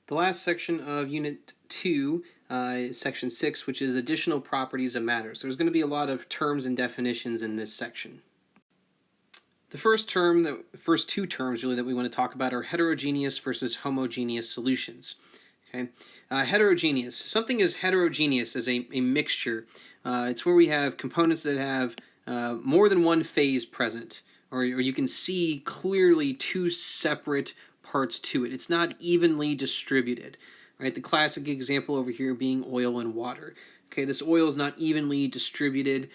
The last section of Unit 2 is Section 6, which is Additional Properties of Matter. So there's going to be a lot of terms and definitions in this section. The first two terms really that we want to talk about are heterogeneous versus homogeneous solutions. Okay, heterogeneous. Something is heterogeneous as a mixture. It's where we have components that have more than one phase present, or you can see clearly two separate parts to it. It's not evenly distributed. Right, the classic example over here being oil and water. Okay, this oil is not evenly distributed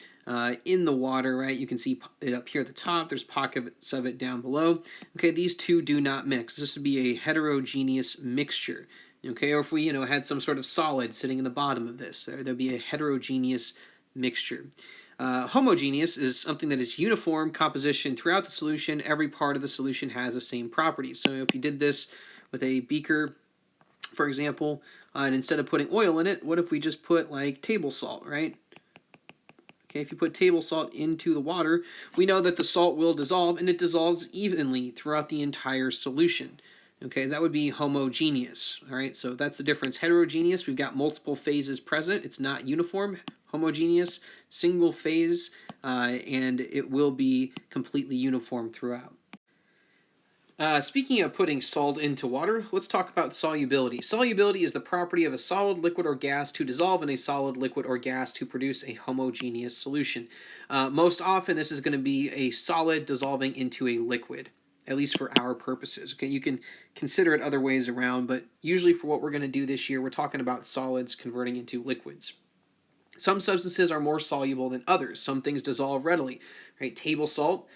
in the water, right? You can see it up here at the top. There's pockets of it down below. Okay, these two do not mix. This would be a heterogeneous mixture. Okay, or if we, had some sort of solid sitting in the bottom of this, there'd be a heterogeneous mixture. Homogeneous is something that is uniform composition throughout the solution. Every part of the solution has the same properties. So if you did this with a beaker, for example, and instead of putting oil in it, what if we just put like table salt, right? Okay, if you put table salt into the water, we know that the salt will dissolve, and it dissolves evenly throughout the entire solution. Okay, that would be homogeneous. All right, so that's the difference. Heterogeneous, we've got multiple phases present. It's not uniform. Homogeneous, single phase, and it will be completely uniform throughout. Speaking of putting salt into water, let's talk about solubility. Solubility is the property of a solid, liquid, or gas to dissolve in a solid, liquid, or gas to produce a homogeneous solution. Most often, this is going to be a solid dissolving into a liquid, at least for our purposes. Okay, you can consider it other ways around, but usually for what we're going to do this year, we're talking about solids converting into liquids. Some substances are more soluble than others. Some things dissolve readily. Right? Table salt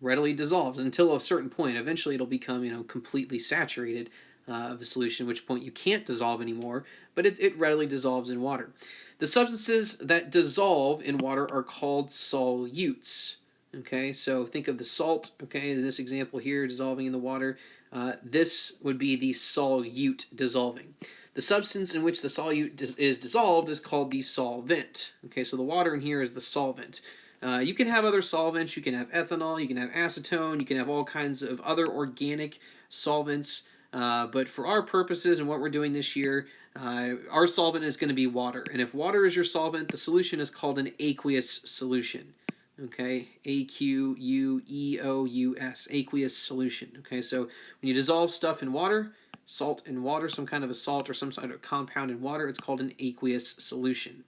readily dissolves until a certain point. Eventually, it'll become completely saturated of a solution, at which point you can't dissolve anymore, but it readily dissolves in water. The substances that dissolve in water are called solutes. Okay, so think of the salt, okay, in this example here, dissolving in the water. This would be the solute dissolving. The substance in which the solute is dissolved is called the solvent. Okay, so the water in here is the solvent. You can have other solvents. You can have ethanol. You can have acetone. You can have all kinds of other organic solvents. But for our purposes and what we're doing this year, our solvent is going to be water. And if water is your solvent, the solution is called an aqueous solution. Okay, aqueous, aqueous solution. Okay, so when you dissolve stuff in water, salt in water, some kind of a salt or some sort of compound in water, it's called an aqueous solution.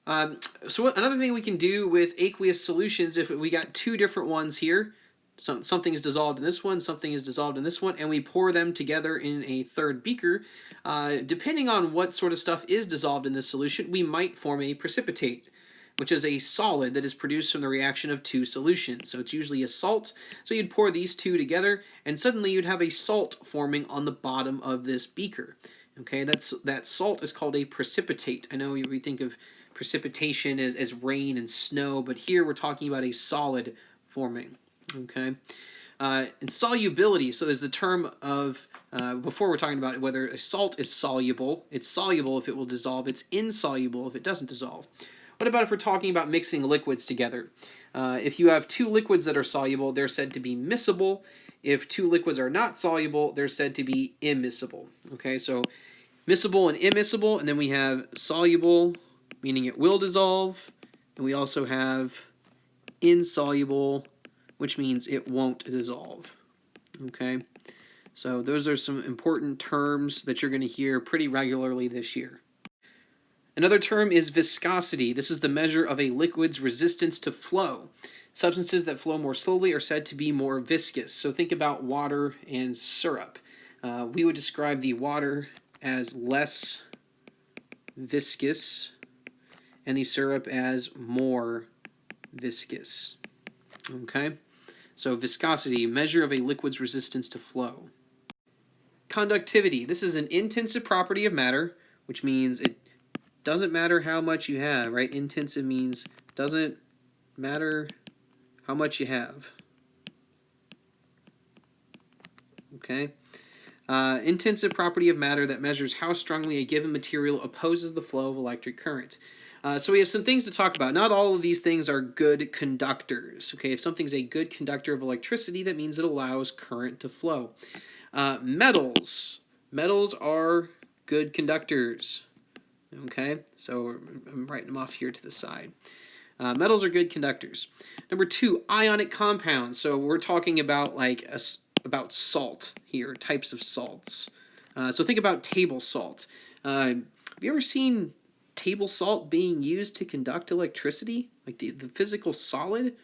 So another thing we can do with aqueous solutions, if we got two different ones here, something is dissolved in this one, something is dissolved in this one, and we pour them together in a third beaker, depending on what sort of stuff is dissolved in this solution, we might form a precipitate, which is a solid that is produced from the reaction of two solutions. So it's usually a salt. So you'd pour these two together, and suddenly you'd have a salt forming on the bottom of this beaker. Okay, that salt is called a precipitate. I know we think of precipitation as rain and snow, but here we're talking about a solid forming. Okay, and solubility. So there's the term of before we're talking about whether a salt is soluble. It's soluble if it will dissolve. It's insoluble if it doesn't dissolve. What about if we're talking about mixing liquids together? If you have two liquids that are soluble, they're said to be miscible. If two liquids are not soluble, they're said to be immiscible. Okay, so miscible and immiscible, and then we have soluble, meaning it will dissolve, and we also have insoluble, which means it won't dissolve. Okay, so those are some important terms that you're going to hear pretty regularly this year. Another term is viscosity. This is the measure of a liquid's resistance to flow. Substances that flow more slowly are said to be more viscous. So think about water and syrup. We would describe the water as less viscous and the syrup as more viscous. Okay? So viscosity, measure of a liquid's resistance to flow. Conductivity. This is an intensive property of matter, which means it doesn't matter how much you have, right? Intensive means doesn't matter how much you have. Okay? Intensive property of matter that measures how strongly a given material opposes the flow of electric current. So we have some things to talk about. Not all of these things are good conductors. Okay, if something's a good conductor of electricity, that means it allows current to flow. Metals Metals are good conductors. Okay, so I'm writing them off here to the side. Metals are good conductors. Number 2, ionic compounds. So we're talking about about salt here, types of salts. So think about table salt. Have you ever seen table salt being used to conduct electricity? Like the physical solid?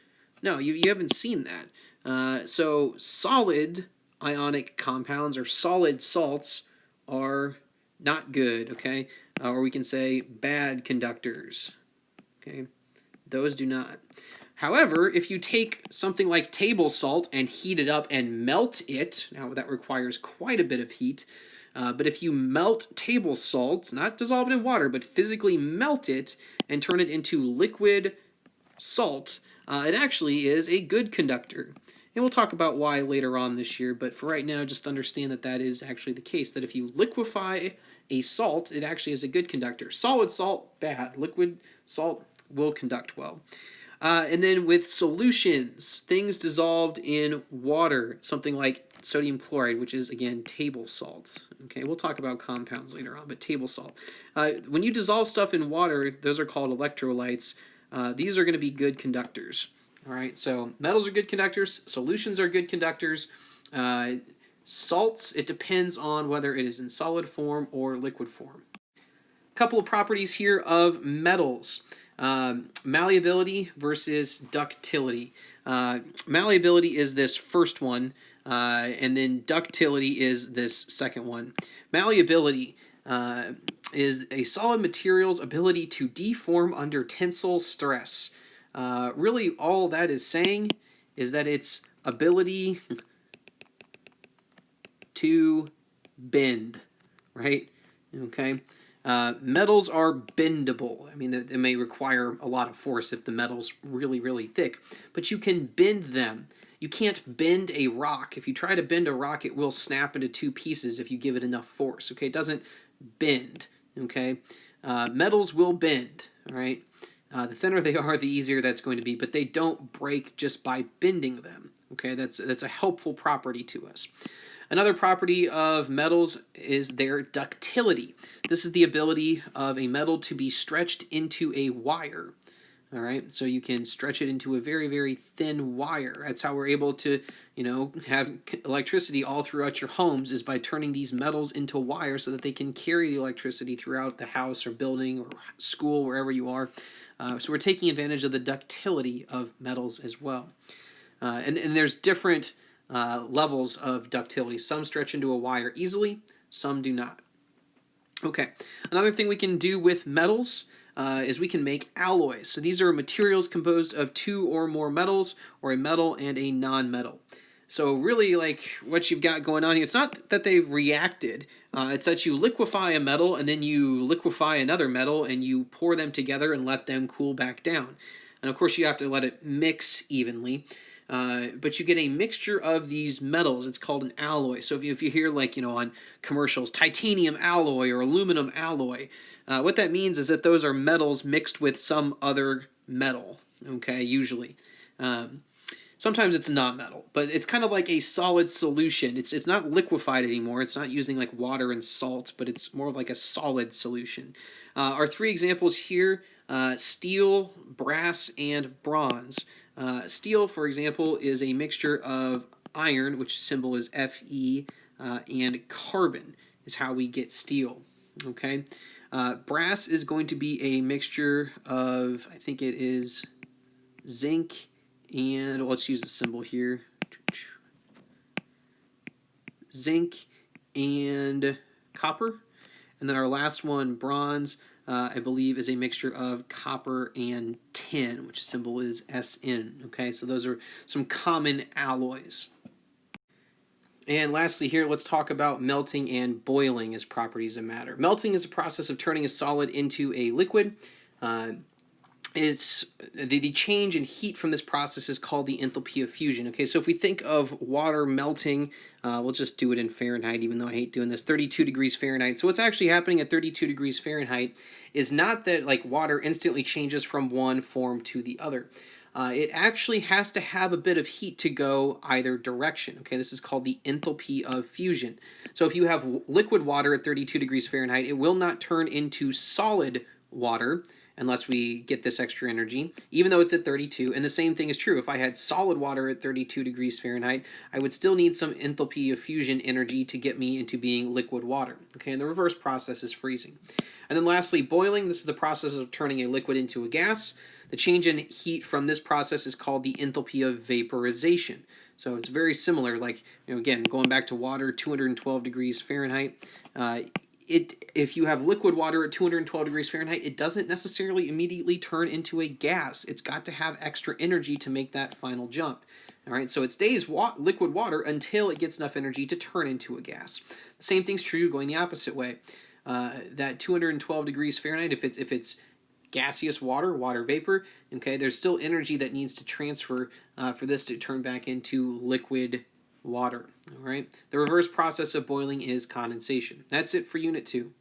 No, you haven't seen that. So solid ionic compounds or solid salts are not good, okay? Or we can say bad conductors, okay? Those do not. However, if you take something like table salt and heat it up and melt it, now that requires quite a bit of heat, but if you melt table salt, not dissolve it in water, but physically melt it and turn it into liquid salt, it actually is a good conductor. And we'll talk about why later on this year, but for right now, just understand that that is actually the case, that if you liquefy a salt, it actually is a good conductor. Solid salt, bad. Liquid salt will conduct well. And then with solutions, things dissolved in water, something like sodium chloride, which is, again, table salts. Okay, we'll talk about compounds later on, but table salt. When you dissolve stuff in water, those are called electrolytes. These are going to be good conductors. All right, so metals are good conductors, solutions are good conductors. Salts, it depends on whether it is in solid form or liquid form. A couple of properties here of metals. Malleability versus ductility. Malleability is this first one, and then ductility is this second one. Malleability is a solid material's ability to deform under tensile stress. Really, all that is saying is that its ability to bend, right? Okay. Metals are bendable. I mean, it may require a lot of force if the metal's really, really thick, but you can bend them. You can't bend a rock. If you try to bend a rock, it will snap into two pieces if you give it enough force. Okay, it doesn't bend. Okay, metals will bend. All right, the thinner they are, the easier that's going to be, but they don't break just by bending them. Okay, that's a helpful property to us. Another property of metals is their ductility. This is the ability of a metal to be stretched into a wire. All right, so you can stretch it into a very, very thin wire. That's how we're able to, have electricity all throughout your homes, is by turning these metals into wire so that they can carry the electricity throughout the house or building or school, wherever you are. So we're taking advantage of the ductility of metals as well. And there's different levels of ductility. Some stretch into a wire easily, some do not. Okay, another thing we can do with metals is we can make alloys. So these are materials composed of two or more metals, or a metal and a non-metal. So really, like, what you've got going on here, it's not that they've reacted, it's that you liquefy a metal and then you liquefy another metal and you pour them together and let them cool back down. And of course you have to let it mix evenly. But you get a mixture of these metals. It's called an alloy. So if you hear, like, on commercials, titanium alloy or aluminum alloy, what that means is that those are metals mixed with some other metal, okay, usually. Sometimes it's not metal, but it's kind of like a solid solution. It's not liquefied anymore. It's not using like water and salt, but it's more like a solid solution. Our three examples here, steel, brass, and bronze. Steel, for example, is a mixture of iron, which symbol is Fe, and carbon is how we get steel. Okay, brass is going to be a mixture of, I think it is zinc and, let's use the symbol here, zinc and copper. And then our last one, bronze, I believe is a mixture of copper and tin, which symbol is Sn. Okay, so those are some common alloys. And lastly here, let's talk about melting and boiling as properties of matter. Melting is a process of turning a solid into a liquid. It's the change in heat from this process is called the enthalpy of fusion. Okay, so if we think of water melting, we'll just do it in Fahrenheit, even though I hate doing this, 32 degrees Fahrenheit. So what's actually happening at 32 degrees Fahrenheit is not that like water instantly changes from one form to the other. it actually has to have a bit of heat to go either direction. Okay, this is called the enthalpy of fusion. So if you have liquid water at 32 degrees Fahrenheit, it will not turn into solid water unless we get this extra energy, even though it's at 32. And the same thing is true. If I had solid water at 32 degrees Fahrenheit, I would still need some enthalpy of fusion energy to get me into being liquid water. Okay, and the reverse process is freezing. And then lastly, boiling. This is the process of turning a liquid into a gas. The change in heat from this process is called the enthalpy of vaporization. So it's very similar, like, again, going back to water, 212 degrees Fahrenheit. If you have liquid water at 212 degrees Fahrenheit, it doesn't necessarily immediately turn into a gas. It's got to have extra energy to make that final jump. All right, so it stays liquid water until it gets enough energy to turn into a gas. The same thing's true going the opposite way. That 212 degrees Fahrenheit, if it's gaseous water vapor, okay, there's still energy that needs to transfer for this to turn back into liquid water. All right. The reverse process of boiling is condensation. That's it for Unit 2.